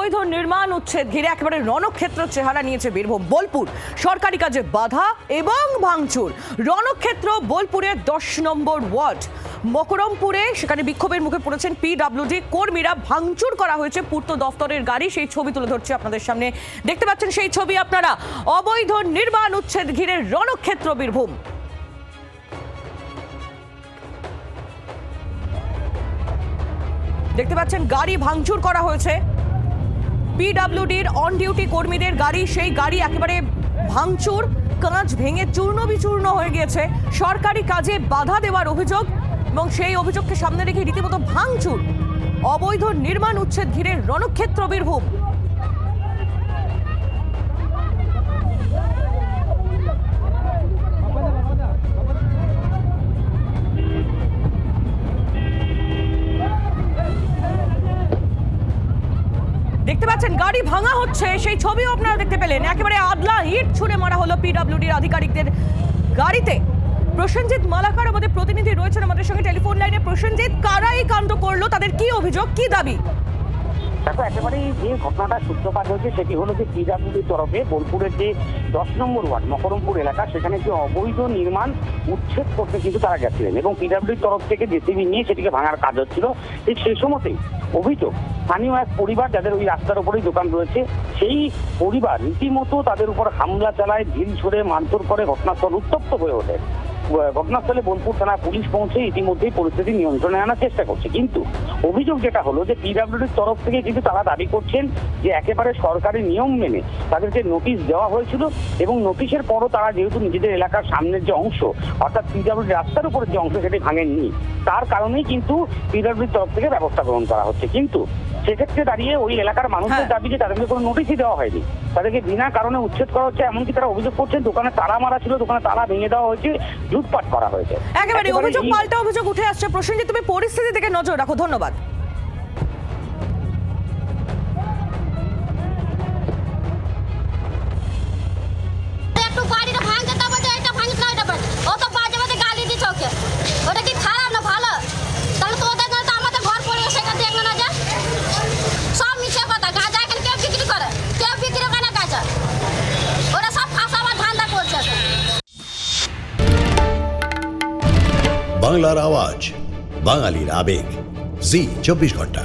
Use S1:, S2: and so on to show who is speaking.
S1: অবৈধ নির্মাণ উচ্ছেদ ঘিরে একেবারে রণক্ষেত্র চেহারা নিয়েছে বীরভূম। বোলপুর সরকারি কাজে বাধা এবং ভাঙচুর। রণক্ষেত্র বোলপুরের 10 নম্বর ওয়ার্ড মকরমপুরে, সেখানে বিক্ষোভের মুখে পড়েছেন পিডব্লিউডি কর্মীরা। ভাঙচুর করা হয়েছে পূর্ত দফতরের গাড়ি, সেই ছবি তুলে ধরছি আপনাদের সামনে। দেখতে পাচ্ছেন সেই ছবি আপনারা। অবৈধ নির্মাণ উচ্ছেদ ঘিরে রণক্ষেত্র বীরভূম। দেখতে পাচ্ছেন গাড়ি ভাঙচুর করা হয়েছে, পিডব্লিউডির অন ডিউটি কর্মীদের গাড়ি, সেই গাড়ি একেবারে ভাঙচুর, কাঁচ ভেঙে চূর্ণ বিচূর্ণ হয়ে গিয়েছে। সরকারি কাজে বাধা দেওয়ার অভিযোগ এবং সেই অভিযোগকে সামনে রেখে রীতিমতো ভাঙচুর। অবৈধ নির্মাণ উচ্ছেদ ঘিরে রণক্ষেত্র বীরভূম। দেখতে পাচ্ছেন গাড়ি ভাঙা হচ্ছে, সেই ছবিও আপনারা দেখতে পেলেন। একেবারে আদলা ইট ছুঁড়ে মারা হলো পিডব্লিউডির আধিকারিকদের গাড়িতে। প্রসেনজিৎ মালাকার আমাদের প্রতিনিধি রয়েছেন আমাদের সঙ্গে টেলিফোন লাইনে। প্রসেনজিৎ, কারা এই কাণ্ড করলো, তাদের কি অভিযোগ, কি দাবি?
S2: দেখো, একেবারে যে ঘটনাটা সূত্রপাত হয়েছে সেটি হলো যে পিডব্লিউডির তরফে বোলপুরের যে 10 নম্বর ওয়ার্ড মকরমপুর এলাকা, সেখানে যে অবৈধ নির্মাণ উচ্ছেদ করতে কিন্তু তারা গেছিলেন এবং পিডব্লিউডির তরফ থেকে জেসিবি নিয়ে সেটিকে ভাঙার কাজ হচ্ছিল। ঠিক সেই সময়তেই অভিযোগ, স্থানীয় এক পরিবার যাদের ওই রাস্তার উপরেই দোকান রয়েছে, সেই পরিবার রীতিমতো তাদের উপর হামলা চালায়, ঢিল ছুড়ে মারধর করে, ঘটনাস্থল উত্তপ্ত হয়ে ওঠে। ঘটনাস্থলে বোলপুর থানা পুলিশ পৌঁছে ইতিমধ্যেই পরিস্থিতি নিয়ন্ত্রণে আনার চেষ্টা করছে। কিন্তু অভিযোগ যেটা হলো যে পিডব্লিউডির তরফ থেকে কিন্তু তারা দাবি করছেন যে একেবারে সরকারি নিয়ম মেনে তাদেরকে নোটিশ দেওয়া হয়েছিল এবং নোটিশের পরও তারা যেহেতু নিজেদের এলাকার সামনের যে অংশ, অর্থাৎ পিডব্লিউডি রাস্তার উপরে যে অংশ, সেটি ভাঙেননি, তার কারণেই কিন্তু পিডব্লিউডির তরফ থেকে ব্যবস্থা গ্রহণ করা হচ্ছে। কিন্তু সেক্ষেত্রে দাঁড়িয়ে ওই এলাকার মানুষদের দাবি যে তাদেরকে কোনো নোটিশই দেওয়া হয়নি, তাদেরকে বিনা কারণে উচ্ছেদ করা হচ্ছে। এমনকি তারা অভিযোগ করছেন দোকানে তালা মারা ছিল, দোকানে তালা ভেঙে দেওয়া হয়েছে, লুটপাট করা হয়েছে।
S1: একেবারে অভিযোগ পাল্টা অভিযোগ উঠে আসছে। প্রসেনজিৎ, তুমি পরিস্থিতি থেকে নজর রাখো। ধন্যবাদ।
S3: বাংলার আওয়াজ, বাঙালির আবেগ, জি 24 ঘন্টা।